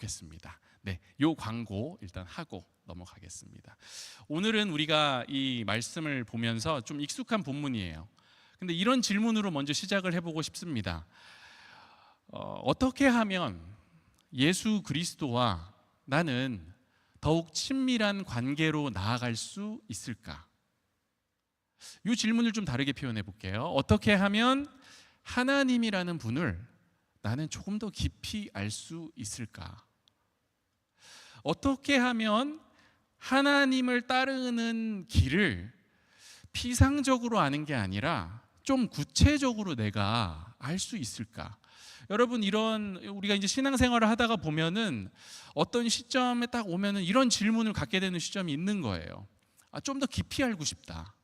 좋겠습니다. 네, 요 광고 일단 하고 넘어가겠습니다. 오늘은 우리가 이 말씀을 보면서 좀 익숙한 본문이에요. 근데 이런 질문으로 먼저 시작을 해보고 싶습니다. 어떻게 하면 예수 그리스도와 나는 더욱 친밀한 관계로 나아갈 수 있을까? 이 질문을 좀 다르게 표현해 볼게요. 어떻게 하면 하나님이라는 분을 나는 조금 더 깊이 알 수 있을까? 어떻게 하면 하나님을 따르는 길을 피상적으로 아는 게 아니라 좀 구체적으로 내가 알 수 있을까? 여러분, 이런 우리가 이제 신앙생활을 하다가 보면은 어떤 시점에 딱 오면은 이런 질문을 갖게 되는 시점이 있는 거예요. 좀 더 깊이 알고 싶다.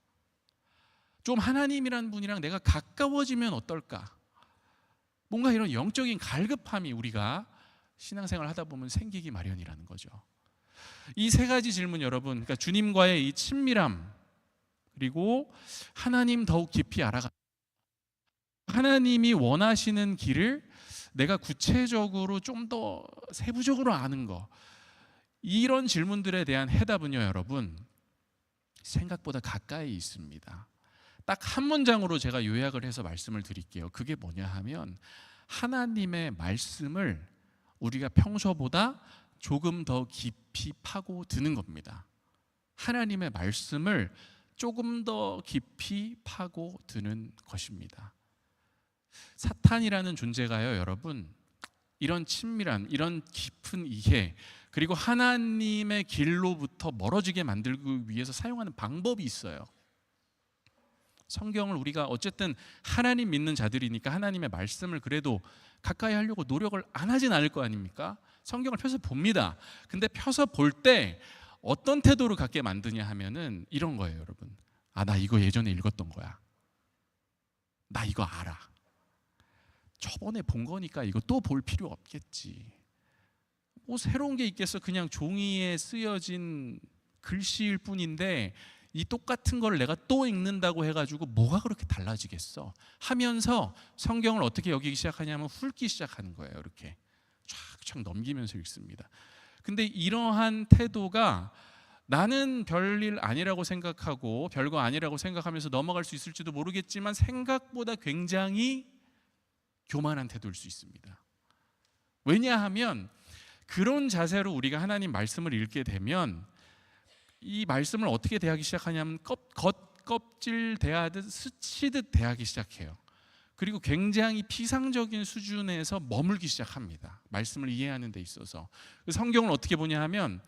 좀 하나님이라는 분이랑 내가 가까워지면 어떨까? 뭔가 이런 영적인 갈급함이 우리가 신앙생활을 하다 보면 생기기 마련이라는 거죠. 이 세 가지 질문, 여러분, 그러니까 주님과의 이 친밀함, 그리고 하나님 더욱 깊이 알아가, 하나님이 원하시는 길을 내가 구체적으로 좀 더 세부적으로 아는 거, 이런 질문들에 대한 해답은요, 여러분, 생각보다 가까이 있습니다. 딱 한 문장으로 제가 요약을 해서 말씀을 드릴게요. 그게 뭐냐 하면 하나님의 말씀을 우리가 평소보다 조금 더 깊이 파고드는 겁니다. 하나님의 말씀을 조금 더 깊이 파고드는 것입니다. 사탄이라는 존재가요, 여러분, 이런 친밀한, 이런 깊은 이해, 그리고 하나님의 길로부터 멀어지게 만들기 위해서 사용하는 방법이 있어요. 성경을 우리가 어쨌든 하나님 믿는 자들이니까 하나님의 말씀을 그래도 가까이 하려고 노력을 안 하진 않을 거 아닙니까? 성경을 펴서 봅니다. 근데 펴서 볼 때 어떤 태도를 갖게 만드냐 하면은 이런 거예요, 여러분. 나 이거 예전에 읽었던 거야. 나 이거 알아. 저번에 본 거니까 이거 또 볼 필요 없겠지. 뭐 새로운 게 있겠어. 그냥 종이에 쓰여진 글씨일 뿐인데 이 똑같은 걸 내가 또 읽는다고 해가지고 뭐가 그렇게 달라지겠어 하면서 성경을 어떻게 여기기 시작하냐면 훑기 시작하는 거예요. 이렇게 쫙쫙 넘기면서 읽습니다. 근데 이러한 태도가 나는 별일 아니라고 생각하고 별거 아니라고 생각하면서 넘어갈 수 있을지도 모르겠지만 생각보다 굉장히 교만한 태도일 수 있습니다. 왜냐하면 그런 자세로 우리가 하나님 말씀을 읽게 되면 이 말씀을 어떻게 대하기 시작하냐면 껍질 대하듯 스치듯 대하기 시작해요. 그리고 굉장히 피상적인 수준에서 머물기 시작합니다. 말씀을 이해하는 데 있어서. 성경을 어떻게 보냐 하면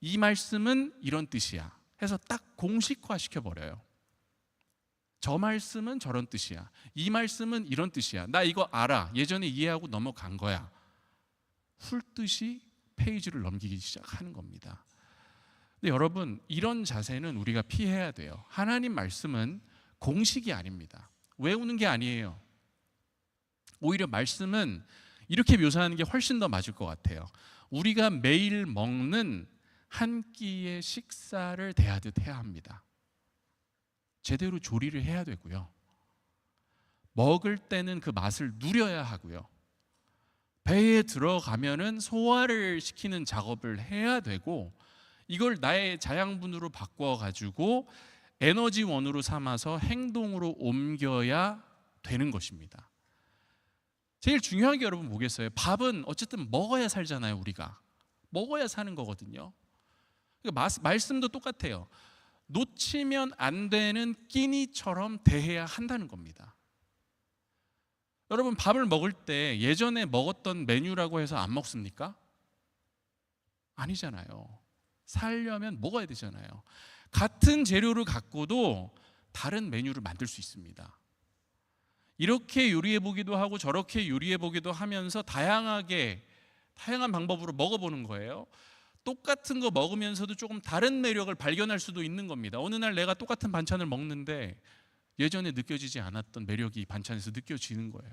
이 말씀은 이런 뜻이야 해서 딱 공식화 시켜버려요. 저 말씀은 저런 뜻이야. 이 말씀은 이런 뜻이야. 나 이거 알아. 예전에 이해하고 넘어간 거야. 훑듯이 페이지를 넘기기 시작하는 겁니다. 근데 여러분, 이런 자세는 우리가 피해야 돼요. 하나님 말씀은 공식이 아닙니다. 외우는 게 아니에요. 오히려 말씀은 이렇게 묘사하는 게 훨씬 더 맞을 것 같아요. 우리가 매일 먹는 한 끼의 식사를 대하듯 해야 합니다. 제대로 조리를 해야 되고요. 먹을 때는 그 맛을 누려야 하고요. 배에 들어가면은 소화를 시키는 작업을 해야 되고, 이걸 나의 자양분으로 바꿔가지고 에너지원으로 삼아서 행동으로 옮겨야 되는 것입니다. 제일 중요한 게 여러분 뭐겠어요? 밥은 어쨌든 먹어야 살잖아요. 우리가 먹어야 사는 거거든요. 말씀도 똑같아요. 놓치면 안 되는 끼니처럼 대해야 한다는 겁니다. 여러분, 밥을 먹을 때 예전에 먹었던 메뉴라고 해서 안 먹습니까? 아니잖아요. 살려면 먹어야 되잖아요. 같은 재료를 갖고도 다른 메뉴를 만들 수 있습니다. 이렇게 요리해 보기도 하고 저렇게 요리해 보기도 하면서 다양한 방법으로 먹어보는 거예요. 똑같은 거 먹으면서도 조금 다른 매력을 발견할 수도 있는 겁니다. 어느 날 내가 똑같은 반찬을 먹는데 예전에 느껴지지 않았던 매력이 반찬에서 느껴지는 거예요.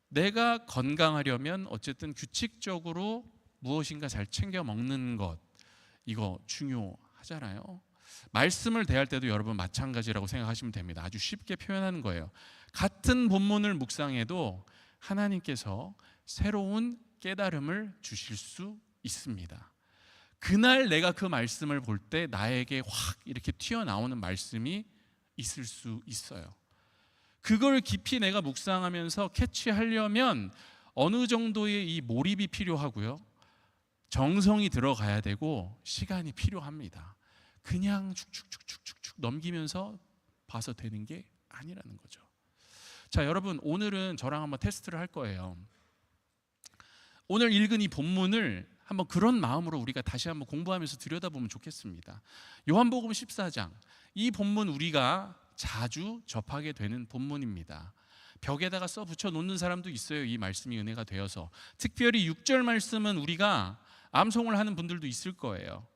내가 건강하려면 어쨌든 규칙적으로 무엇인가 잘 챙겨 먹는 것, 이거 중요하잖아요. 말씀을 대할 때도 여러분 마찬가지라고 생각하시면 됩니다. 아주 쉽게 표현하는 거예요. 같은 본문을 묵상해도 하나님께서 새로운 깨달음을 주실 수 있습니다. 그날 내가 그 말씀을 볼 때 나에게 확 이렇게 튀어나오는 말씀이 있을 수 있어요. 그걸 깊이 내가 묵상하면서 캐치하려면 어느 정도의 이 몰입이 필요하고요, 정성이 들어가야 되고 시간이 필요합니다. 그냥 축축축축축 넘기면서 봐서 되는 게 아니라는 거죠. 자, 여러분, 오늘은 저랑 한번 테스트를 할 거예요. 오늘 읽은 이 본문을 한번 그런 마음으로 우리가 다시 한번 공부하면서 들여다보면 좋겠습니다. 요한복음 14장, 이 본문 우리가 자주 접하게 되는 본문입니다. 벽에다가 써 붙여 놓는 사람도 있어요. 이 말씀이 은혜가 되어서. 특별히 6절 말씀은 우리가 암송을 하는 분들도 있을 거예요.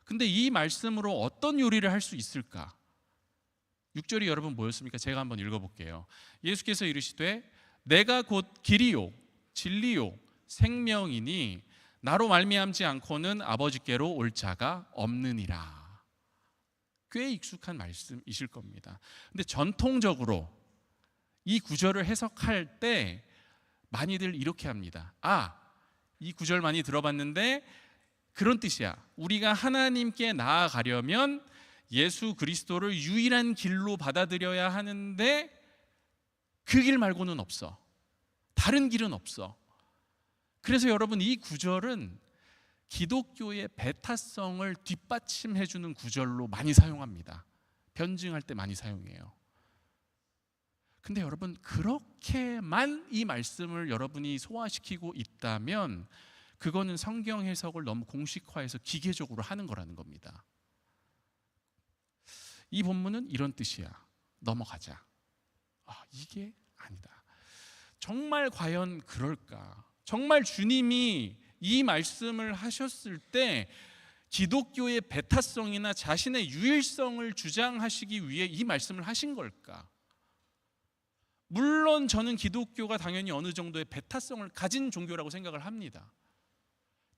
근데 이 말씀으로 어떤 요리를 할 수 있을까? 6절이 여러분 뭐였습니까? 제가 한번 읽어볼게요. 예수께서 이르시되 내가 곧 길이요 진리요 생명이니 나로 말미암지 않고는 아버지께로 올 자가 없느니라. 꽤 익숙한 말씀이실 겁니다. 근데 전통적으로 이 구절을 해석할 때 많이들 이렇게 합니다. 이 구절 많이 들어봤는데 그런 뜻이야. 우리가 하나님께 나아가려면 예수 그리스도를 유일한 길로 받아들여야 하는데 그 길 말고는 없어. 다른 길은 없어. 그래서 여러분, 이 구절은 기독교의 배타성을 뒷받침해 주는 구절로 많이 사용합니다. 변증할 때 많이 사용해요. 근데 여러분, 그렇게만 이 말씀을 여러분이 소화시키고 있다면 그거는 성경 해석을 너무 공식화해서 기계적으로 하는 거라는 겁니다. 이 본문은 이런 뜻이야. 넘어가자. 이게 아니다. 정말 과연 그럴까? 정말 주님이 이 말씀을 하셨을 때 기독교의 배타성이나 자신의 유일성을 주장하시기 위해 이 말씀을 하신 걸까? 물론 저는 기독교가 당연히 어느 정도의 배타성을 가진 종교라고 생각을 합니다.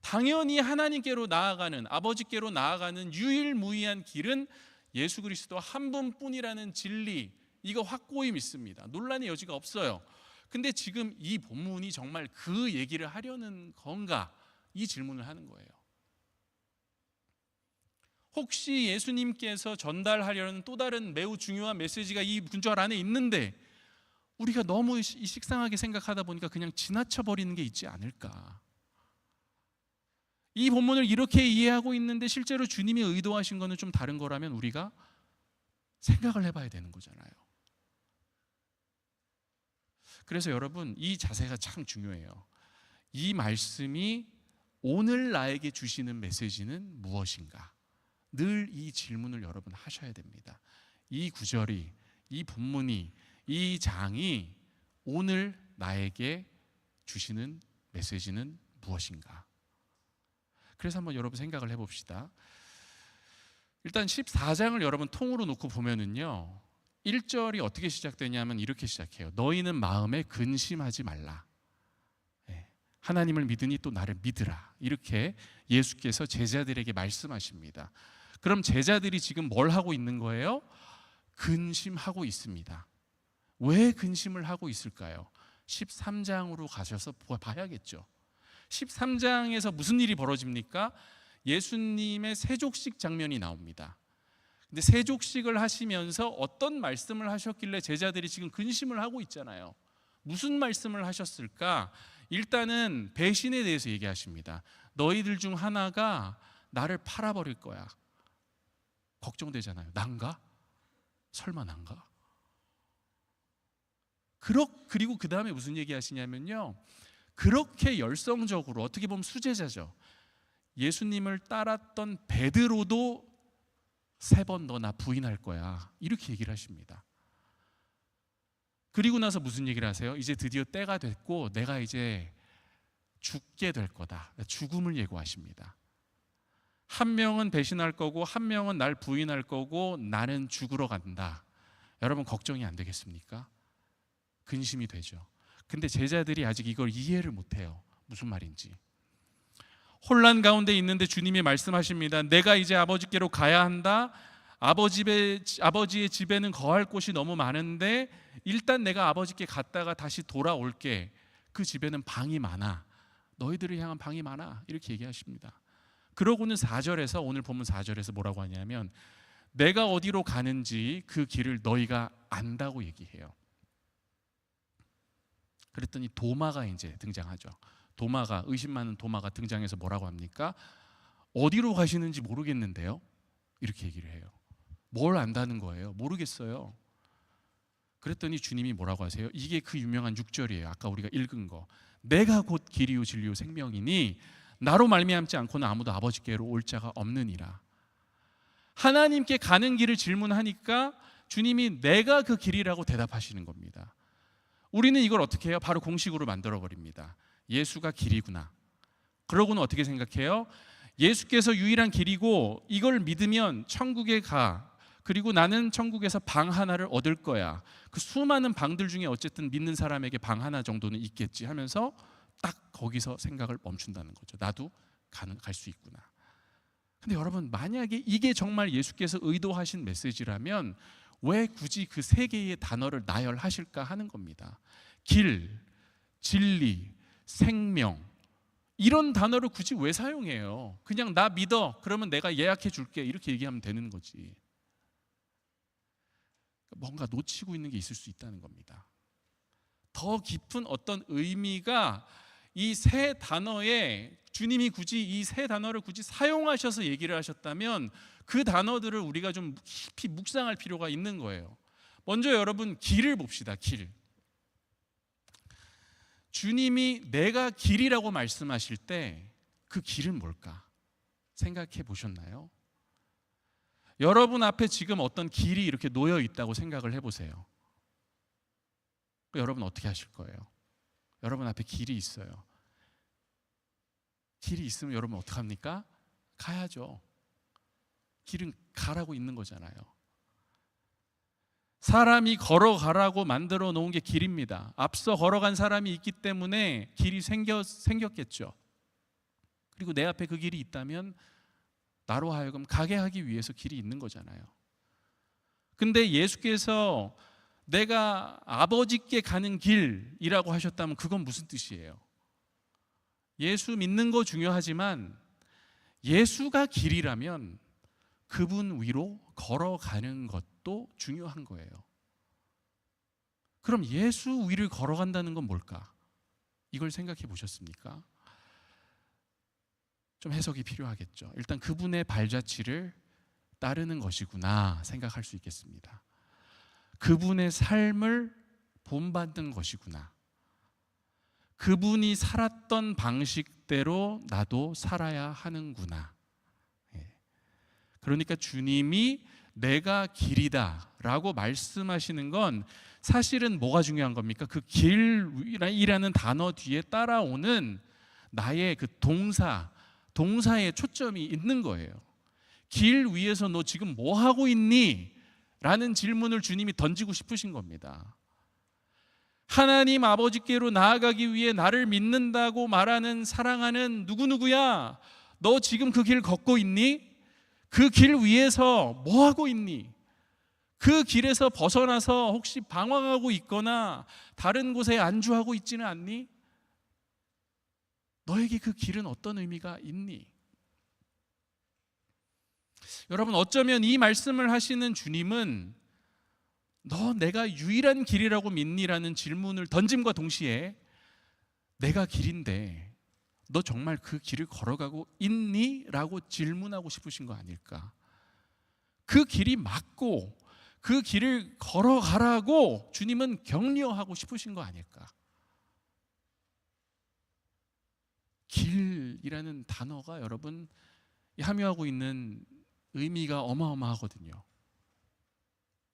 당연히 하나님께로 나아가는, 아버지께로 나아가는 유일무이한 길은 예수 그리스도 한 분뿐이라는 진리, 이거 확고히 믿습니다. 논란의 여지가 없어요. 근데 지금 이 본문이 정말 그 얘기를 하려는 건가? 이 질문을 하는 거예요. 혹시 예수님께서 전달하려는 또 다른 매우 중요한 메시지가 이 구절 안에 있는데 우리가 너무 식상하게 생각하다 보니까 그냥 지나쳐 버리는 게 있지 않을까? 이 본문을 이렇게 이해하고 있는데 실제로 주님이 의도하신 거는 좀 다른 거라면 우리가 생각을 해봐야 되는 거잖아요. 그래서 여러분, 이 자세가 참 중요해요. 이 말씀이 오늘 나에게 주시는 메시지는 무엇인가? 늘 이 질문을 여러분 하셔야 됩니다. 이 구절이, 이 본문이, 이 장이 오늘 나에게 주시는 메시지는 무엇인가? 그래서 한번 여러분 생각을 해봅시다. 일단 14장을 여러분 통으로 놓고 보면은요, 1절이 어떻게 시작되냐면 이렇게 시작해요. 너희는 마음에 근심하지 말라. 하나님을 믿으니 또 나를 믿으라. 이렇게 예수께서 제자들에게 말씀하십니다. 그럼 제자들이 지금 뭘 하고 있는 거예요? 근심하고 있습니다. 왜 근심을 하고 있을까요? 13장으로 가셔서 봐야겠죠. 13장에서 무슨 일이 벌어집니까? 예수님의 세족식 장면이 나옵니다. 근데 세족식을 하시면서 어떤 말씀을 하셨길래 제자들이 지금 근심을 하고 있잖아요. 무슨 말씀을 하셨을까? 일단은 배신에 대해서 얘기하십니다. 너희들 중 하나가 나를 팔아버릴 거야. 걱정되잖아요. 난가? 설마 난가? 그리고 그 다음에 무슨 얘기 하시냐면요, 그렇게 열성적으로, 어떻게 보면 수제자죠, 예수님을 따랐던 베드로도 3번 너 나 부인할 거야, 이렇게 얘기를 하십니다. 그리고 나서 무슨 얘기를 하세요? 이제 드디어 때가 됐고 내가 이제 죽게 될 거다. 죽음을 예고하십니다. 한 명은 배신할 거고 한 명은 날 부인할 거고 나는 죽으러 간다. 여러분, 걱정이 안 되겠습니까? 근심이 되죠. 근데 제자들이 아직 이걸 이해를 못해요. 무슨 말인지. 혼란 가운데 있는데 주님이 말씀하십니다. 내가 이제 아버지께로 가야 한다. 아버지의 집에는 거할 곳이 너무 많은데 일단 내가 아버지께 갔다가 다시 돌아올게. 그 집에는 방이 많아. 너희들을 향한 방이 많아. 이렇게 얘기하십니다. 그러고는 4절에서, 오늘 본문 4절에서 뭐라고 하냐면 내가 어디로 가는지 그 길을 너희가 안다고 얘기해요. 그랬더니 도마가 이제 등장하죠. 도마가, 의심 많은 도마가 등장해서 뭐라고 합니까? 어디로 가시는지 모르겠는데요? 이렇게 얘기를 해요. 뭘 안다는 거예요? 모르겠어요. 그랬더니 주님이 뭐라고 하세요? 이게 그 유명한 6절이에요. 아까 우리가 읽은 거. 내가 곧 길이요 진리요 생명이니 나로 말미암지 않고는 아무도 아버지께로 올 자가 없느니라. 하나님께 가는 길을 질문하니까 주님이 내가 그 길이라고 대답하시는 겁니다. 우리는 이걸 어떻게 해요? 바로 공식으로 만들어버립니다. 예수가 길이구나. 그러고는 어떻게 생각해요? 예수께서 유일한 길이고 이걸 믿으면 천국에 가. 그리고 나는 천국에서 방 하나를 얻을 거야. 그 수많은 방들 중에 어쨌든 믿는 사람에게 방 하나 정도는 있겠지 하면서 딱 거기서 생각을 멈춘다는 거죠. 나도 갈 수 있구나. 근데 여러분, 만약에 이게 정말 예수께서 의도하신 메시지라면 왜 굳이 그 세 개의 단어를 나열하실까 하는 겁니다. 길, 진리, 생명, 이런 단어를 굳이 왜 사용해요? 그냥 나 믿어, 그러면 내가 예약해 줄게, 이렇게 얘기하면 되는 거지. 뭔가 놓치고 있는 게 있을 수 있다는 겁니다. 더 깊은 어떤 의미가 이 세 단어에, 주님이 굳이 이 세 단어를 굳이 사용하셔서 얘기를 하셨다면 그 단어들을 우리가 좀 깊이 묵상할 필요가 있는 거예요. 먼저 여러분, 길을 봅시다. 길. 주님이 내가 길이라고 말씀하실 때 그 길은 뭘까? 생각해 보셨나요? 여러분 앞에 지금 어떤 길이 이렇게 놓여 있다고 생각을 해보세요. 여러분 어떻게 하실 거예요? 여러분 앞에 길이 있어요. 길이 있으면 여러분 어떡합니까? 가야죠. 길은 가라고 있는 거잖아요. 사람이 걸어가라고 만들어 놓은 게 길입니다. 앞서 걸어간 사람이 있기 때문에 길이 생겼겠죠. 그리고 내 앞에 그 길이 있다면 나로 하여금 가게 하기 위해서 길이 있는 거잖아요. 근데 예수께서 내가 아버지께 가는 길이라고 하셨다면 그건 무슨 뜻이에요? 예수 믿는 거 중요하지만 예수가 길이라면 그분 위로 걸어가는 것도 중요한 거예요. 그럼 예수 위를 걸어간다는 건 뭘까? 이걸 생각해 보셨습니까? 좀 해석이 필요하겠죠. 일단 그분의 발자취를 따르는 것이구나 생각할 수 있겠습니다. 그분의 삶을 본받는 것이구나. 그분이 살았던 방식대로 나도 살아야 하는구나. 그러니까 주님이 내가 길이다 라고 말씀하시는 건 사실은 뭐가 중요한 겁니까? 그 길이라는 단어 뒤에 따라오는 나의 그 동사에 초점이 있는 거예요. 길 위에서 너 지금 뭐 하고 있니? 라는 질문을 주님이 던지고 싶으신 겁니다. 하나님 아버지께로 나아가기 위해 나를 믿는다고 말하는 사랑하는 누구누구야, 너 지금 그 길 걷고 있니? 그 길 위에서 뭐 하고 있니? 그 길에서 벗어나서 혹시 방황하고 있거나 다른 곳에 안주하고 있지는 않니? 너에게 그 길은 어떤 의미가 있니? 여러분, 어쩌면 이 말씀을 하시는 주님은 너 내가 유일한 길이라고 믿니라는 질문을 던짐과 동시에 내가 길인데 너 정말 그 길을 걸어가고 있니? 라고 질문하고 싶으신 거 아닐까? 그 길이 맞고 그 길을 걸어가라고 주님은 격려하고 싶으신 거 아닐까? 길이라는 단어가 여러분 함유하고 있는 의미가 어마어마하거든요.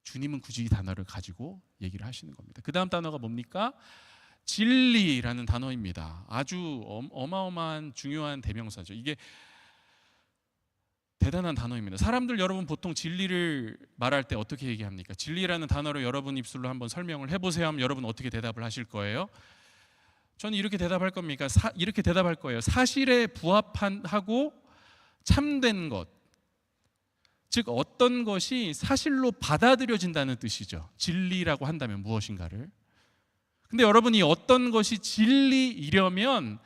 주님은 굳이 이 단어를 가지고 얘기를 하시는 겁니다. 그 다음 단어가 뭡니까? 진리라는 단어입니다. 아주 어마어마한 중요한 대명사죠. 이게 대단한 단어입니다. 사람들 여러분 보통 진리를 말할 때 어떻게 얘기합니까? 진리라는 단어로 여러분 입술로 한번 설명을 해보세요 하면 여러분 어떻게 대답을 하실 거예요? 저는 이렇게 대답할 겁니까? 이렇게 대답할 거예요. 사실에 부합하고 참된 것, 즉 어떤 것이 사실로 받아들여진다는 뜻이죠. 진리라고 한다면 무엇인가를. 근데 여러분이 어떤 것이 진리이려면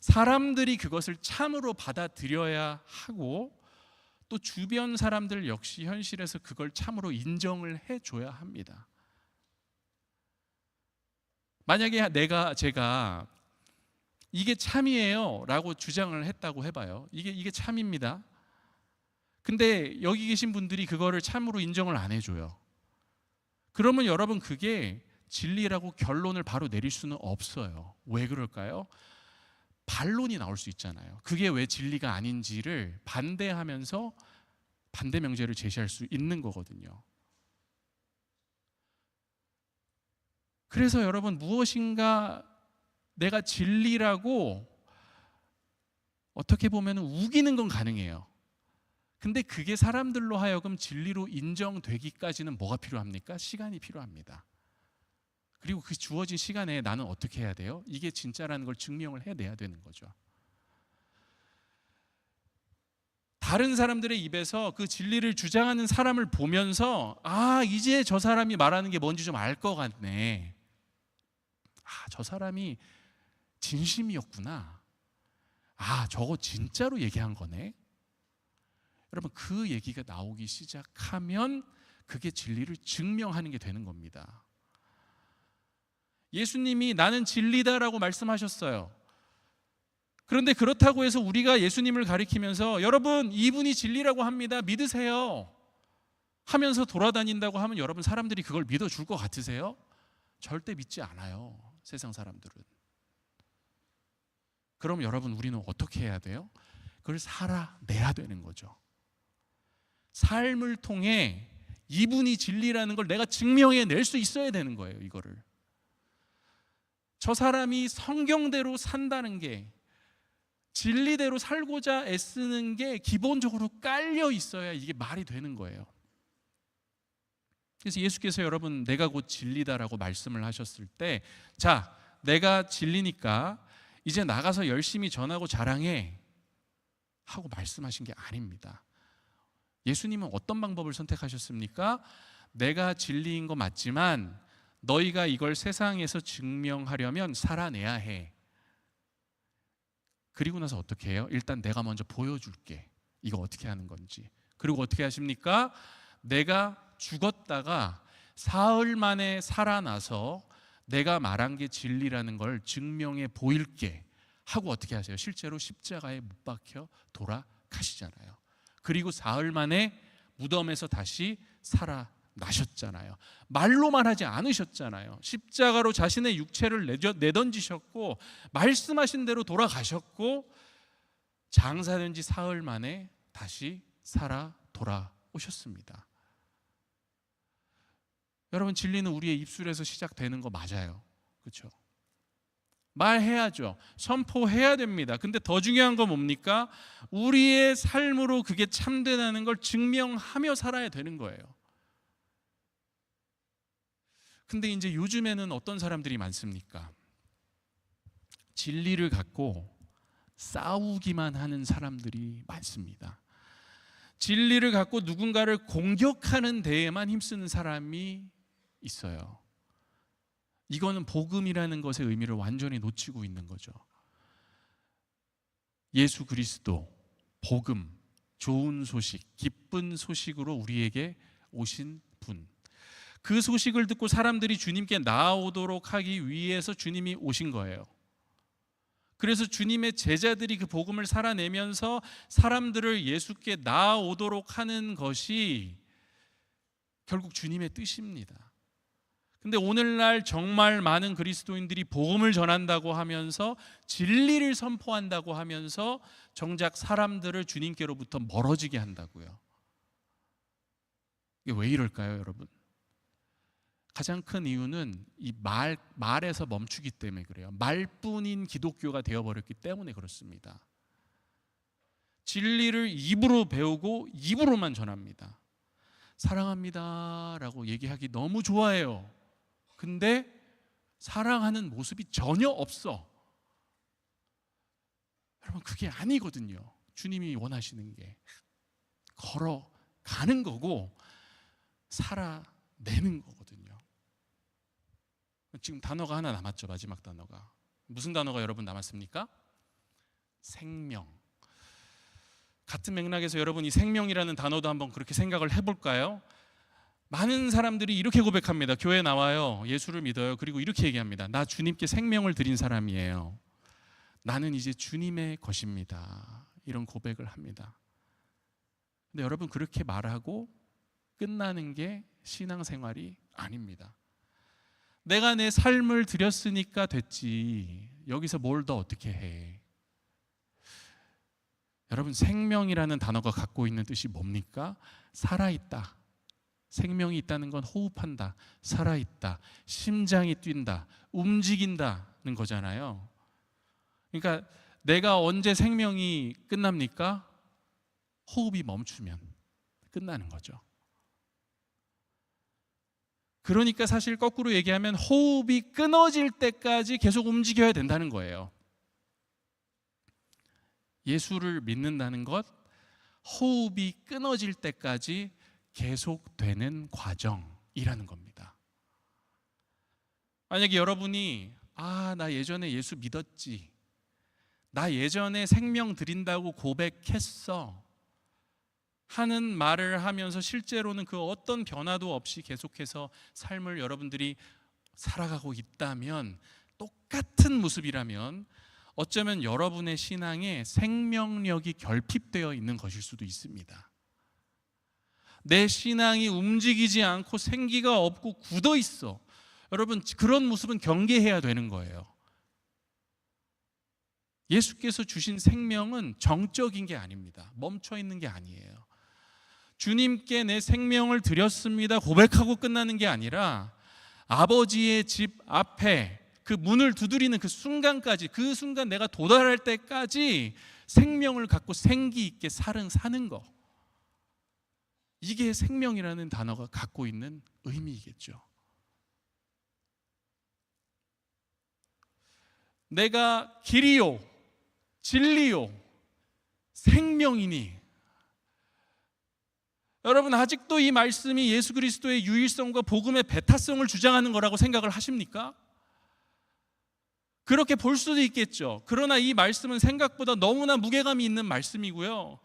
사람들이 그것을 참으로 받아들여야 하고 또 주변 사람들 역시 현실에서 그걸 참으로 인정을 해줘야 합니다. 만약에 제가 이게 참이에요 라고 주장을 했다고 해봐요. 이게 참입니다. 근데 여기 계신 분들이 그거를 참으로 인정을 안 해줘요. 그러면 여러분 그게 진리라고 결론을 바로 내릴 수는 없어요. 왜 그럴까요? 반론이 나올 수 있잖아요. 그게 왜 진리가 아닌지를 반대하면서 반대 명제를 제시할 수 있는 거거든요. 그래서 여러분 무엇인가 내가 진리라고 어떻게 보면 우기는 건 가능해요. 근데 그게 사람들로 하여금 진리로 인정되기까지는 뭐가 필요합니까? 시간이 필요합니다. 그리고 그 주어진 시간에 나는 어떻게 해야 돼요? 이게 진짜라는 걸 증명을 해내야 되는 거죠. 다른 사람들의 입에서 그 진리를 주장하는 사람을 보면서 이제 저 사람이 말하는 게 뭔지 좀 알 것 같네. 저 사람이 진심이었구나. 저거 진짜로 얘기한 거네. 여러분 그 얘기가 나오기 시작하면 그게 진리를 증명하는 게 되는 겁니다. 예수님이 나는 진리다라고 말씀하셨어요. 그런데 그렇다고 해서 우리가 예수님을 가리키면서 여러분 이분이 진리라고 합니다. 믿으세요. 하면서 돌아다닌다고 하면 여러분 사람들이 그걸 믿어줄 것 같으세요? 절대 믿지 않아요. 세상 사람들은. 그럼 여러분 우리는 어떻게 해야 돼요? 그걸 살아내야 되는 거죠. 삶을 통해 이분이 진리라는 걸 내가 증명해낼 수 있어야 되는 거예요. 이거를. 저 사람이 성경대로 산다는 게 진리대로 살고자 애쓰는 게 기본적으로 깔려 있어야 이게 말이 되는 거예요. 그래서 예수께서 여러분 내가 곧 진리다라고 말씀을 하셨을 때 자, 내가 진리니까 이제 나가서 열심히 전하고 자랑해 하고 말씀하신 게 아닙니다. 예수님은 어떤 방법을 선택하셨습니까? 내가 진리인 거 맞지만 너희가 이걸 세상에서 증명하려면 살아내야 해. 그리고 나서 어떻게 해요? 일단 내가 먼저 보여줄게. 이거 어떻게 하는 건지. 그리고 어떻게 하십니까? 내가 죽었다가 사흘 만에 살아나서 내가 말한 게 진리라는 걸 증명해 보일게 하고 어떻게 하세요? 실제로 십자가에 못 박혀 돌아가시잖아요. 그리고 사흘 만에 무덤에서 다시 살아나셨잖아요. 말로만 하지 않으셨잖아요. 십자가로 자신의 육체를 내던지셨고 말씀하신 대로 돌아가셨고 장사된 지 사흘 만에 다시 살아 돌아오셨습니다. 여러분 진리는 우리의 입술에서 시작되는 거 맞아요. 그렇죠? 말해야죠. 선포해야 됩니다. 근데 더 중요한 건 뭡니까? 우리의 삶으로 그게 참되다는 걸 증명하며 살아야 되는 거예요. 근데 이제 요즘에는 어떤 사람들이 많습니까? 진리를 갖고 싸우기만 하는 사람들이 많습니다. 진리를 갖고 누군가를 공격하는 데에만 힘쓰는 사람이 있어요. 이거는 복음이라는 것의 의미를 완전히 놓치고 있는 거죠. 예수 그리스도, 복음, 좋은 소식, 기쁜 소식으로 우리에게 오신 분. 그 소식을 듣고 사람들이 주님께 나아오도록 하기 위해서 주님이 오신 거예요. 그래서 주님의 제자들이 그 복음을 살아내면서 사람들을 예수께 나아오도록 하는 것이 결국 주님의 뜻입니다. 근데 오늘날 정말 많은 그리스도인들이 복음을 전한다고 하면서 진리를 선포한다고 하면서 정작 사람들을 주님께로부터 멀어지게 한다고요. 이게 왜 이럴까요, 여러분? 가장 큰 이유는 이 말에서 멈추기 때문에 그래요. 말뿐인 기독교가 되어버렸기 때문에 그렇습니다. 진리를 입으로 배우고 입으로만 전합니다. 사랑합니다 라고 얘기하기 너무 좋아해요. 근데 사랑하는 모습이 전혀 없어. 여러분 그게 아니거든요. 주님이 원하시는 게 걸어가는 거고 살아내는 거거든요. 지금 단어가 하나 남았죠. 마지막 단어가. 무슨 단어가 여러분 남았습니까? 생명. 같은 맥락에서 여러분 이 생명이라는 단어도 한번 그렇게 생각을 해볼까요? 많은 사람들이 이렇게 고백합니다. 교회 나와요. 예수를 믿어요. 그리고 이렇게 얘기합니다. 나 주님께 생명을 드린 사람이에요. 나는 이제 주님의 것입니다. 이런 고백을 합니다. 근데 여러분 그렇게 말하고 끝나는 게 신앙생활이 아닙니다. 내가 내 삶을 드렸으니까 됐지. 여기서 뭘 더 어떻게 해? 여러분 생명이라는 단어가 갖고 있는 뜻이 뭡니까? 살아있다. 생명이 있다는 건 호흡한다, 살아있다, 심장이 뛴다, 움직인다는 거잖아요. 그러니까 내가 언제 생명이 끝납니까? 호흡이 멈추면 끝나는 거죠. 그러니까 사실 거꾸로 얘기하면 호흡이 끊어질 때까지 계속 움직여야 된다는 거예요. 예수를 믿는다는 것, 호흡이 끊어질 때까지 계속되는 과정이라는 겁니다. 만약에 여러분이 나 예전에 예수 믿었지, 나 예전에 생명 드린다고 고백했어 하는 말을 하면서 실제로는 그 어떤 변화도 없이 계속해서 삶을 여러분들이 살아가고 있다면, 똑같은 모습이라면 어쩌면 여러분의 신앙에 생명력이 결핍되어 있는 것일 수도 있습니다. 내 신앙이 움직이지 않고 생기가 없고 굳어 있어. 여러분 그런 모습은 경계해야 되는 거예요. 예수께서 주신 생명은 정적인 게 아닙니다. 멈춰 있는 게 아니에요. 주님께 내 생명을 드렸습니다 고백하고 끝나는 게 아니라 아버지의 집 앞에 그 문을 두드리는 그 순간까지, 그 순간 내가 도달할 때까지 생명을 갖고 생기 있게 사는 거, 이게 생명이라는 단어가 갖고 있는 의미이겠죠. 내가 길이요 진리요 생명이니, 여러분 아직도 이 말씀이 예수 그리스도의 유일성과 복음의 배타성을 주장하는 거라고 생각을 하십니까? 그렇게 볼 수도 있겠죠. 그러나 이 말씀은 생각보다 너무나 무게감이 있는 말씀이고요,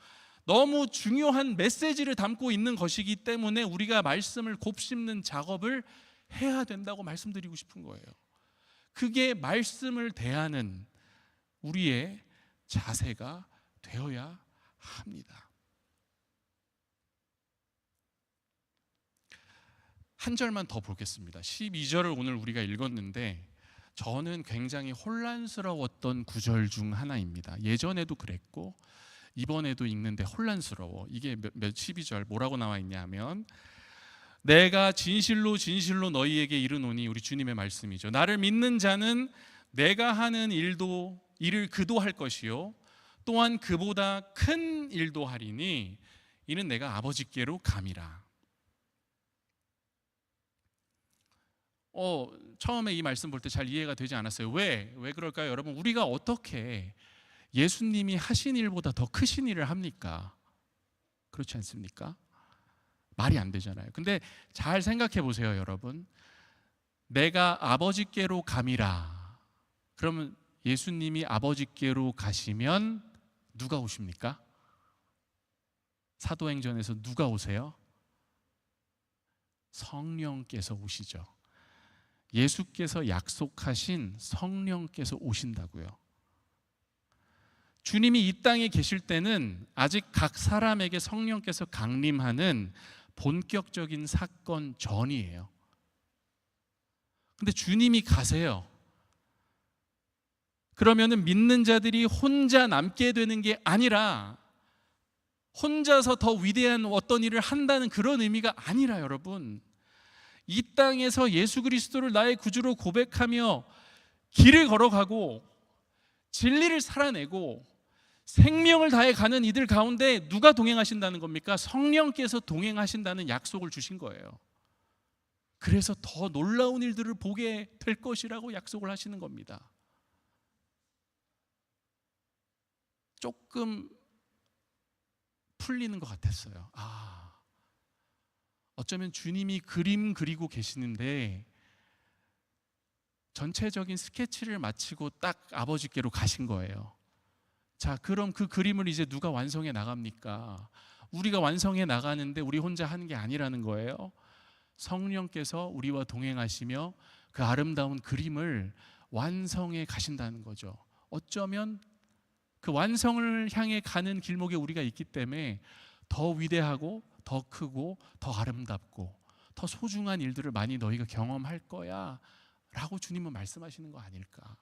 너무 중요한 메시지를 담고 있는 것이기 때문에 우리가 말씀을 곱씹는 작업을 해야 된다고 말씀드리고 싶은 거예요. 그게 말씀을 대하는 우리의 자세가 되어야 합니다. 한 절만 더 보겠습니다. 12절을 오늘 우리가 읽었는데 저는 굉장히 혼란스러웠던 구절 중 하나입니다. 예전에도 그랬고 이번에도 읽는데 혼란스러워. 이게 12절 뭐라고 나와 있냐면, 내가 진실로 진실로 너희에게 이르노니, 우리 주님의 말씀이죠. 나를 믿는 자는 내가 하는 일을 그도 할 것이요 또한 그보다 큰 일도 하리니 이는 내가 아버지께로 감이라. 처음에 이 말씀 볼 때 잘 이해가 되지 않았어요. 왜 그럴까요? 여러분, 우리가 어떻게 예수님이 하신 일보다 더 크신 일을 합니까? 그렇지 않습니까? 말이 안 되잖아요. 근데 잘 생각해 보세요, 여러분. 내가 아버지께로 감이라. 그러면 예수님이 아버지께로 가시면 누가 오십니까? 사도행전에서 누가 오세요? 성령께서 오시죠. 예수께서 약속하신 성령께서 오신다고요. 주님이 이 땅에 계실 때는 아직 각 사람에게 성령께서 강림하는 본격적인 사건 전이에요. 근데 주님이 가세요. 그러면은 믿는 자들이 혼자 남게 되는 게 아니라, 혼자서 더 위대한 어떤 일을 한다는 그런 의미가 아니라, 여러분, 이 땅에서 예수 그리스도를 나의 구주로 고백하며 길을 걸어가고 진리를 살아내고 생명을 다해 가는 이들 가운데 누가 동행하신다는 겁니까? 성령께서 동행하신다는 약속을 주신 거예요. 그래서 더 놀라운 일들을 보게 될 것이라고 약속을 하시는 겁니다. 조금 풀리는 것 같았어요. 어쩌면 주님이 그림 그리고 계시는데 전체적인 스케치를 마치고 딱 아버지께로 가신 거예요. 자, 그럼 그 그림을 이제 누가 완성해 나갑니까? 우리가 완성해 나가는데 우리 혼자 하는 게 아니라는 거예요. 성령께서 우리와 동행하시며 그 아름다운 그림을 완성해 가신다는 거죠. 어쩌면 그 완성을 향해 가는 길목에 우리가 있기 때문에 더 위대하고 더 크고 더 아름답고 더 소중한 일들을 많이 너희가 경험할 거야 라고 주님은 말씀하시는 거 아닐까.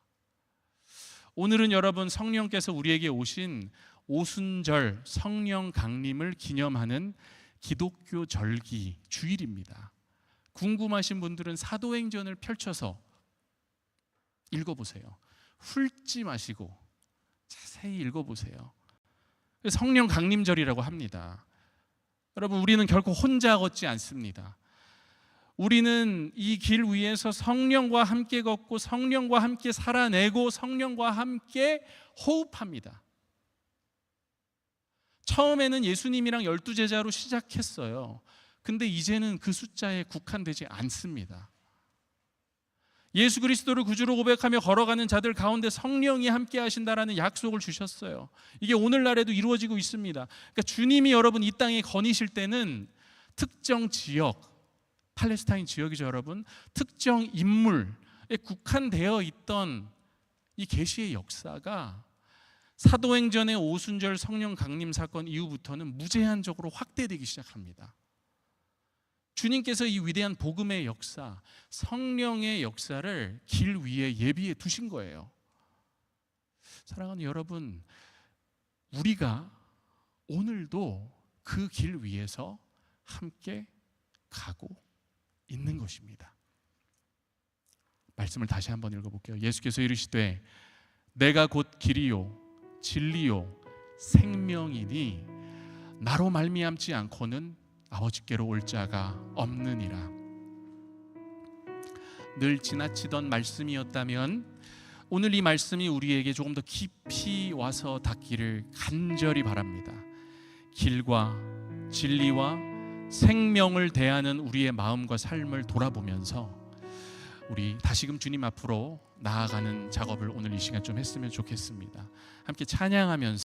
오늘은 여러분 성령께서 우리에게 오신 오순절 성령 강림을 기념하는 기독교 절기 주일입니다. 궁금하신 분들은 사도행전을 펼쳐서 읽어보세요. 훑지 마시고 자세히 읽어보세요. 성령 강림절이라고 합니다. 여러분, 우리는 결코 혼자 걷지 않습니다. 우리는 이 길 위에서 성령과 함께 걷고 성령과 함께 살아내고 성령과 함께 호흡합니다. 처음에는 예수님이랑 12제자로 시작했어요. 근데 이제는 그 숫자에 국한되지 않습니다. 예수 그리스도를 구주로 고백하며 걸어가는 자들 가운데 성령이 함께 하신다라는 약속을 주셨어요. 이게 오늘날에도 이루어지고 있습니다. 그러니까 주님이 여러분 이 땅에 거니실 때는 특정 지역, 팔레스타인 지역이죠 여러분, 특정 인물에 국한되어 있던 이 계시의 역사가 사도행전의 오순절 성령 강림 사건 이후부터는 무제한적으로 확대되기 시작합니다. 주님께서 이 위대한 복음의 역사, 성령의 역사를 길 위에 예비해 두신 거예요. 사랑하는 여러분, 우리가 오늘도 그 길 위에서 함께 가고 있는 것입니다. 말씀을 다시 한번 읽어볼게요. 예수께서 이르시되 내가 곧 길이요 진리요 생명이니 나로 말미암지 않고는 아버지께로 올 자가 없느니라. 늘 지나치던 말씀이었다면 오늘 이 말씀이 우리에게 조금 더 깊이 와서 닿기를 간절히 바랍니다. 길과 진리와 생명을 대하는 우리의 마음과 삶을 돌아보면서 우리 다시금 주님 앞으로 나아가는 작업을 오늘 이 시간 좀 했으면 좋겠습니다. 함께 찬양하면서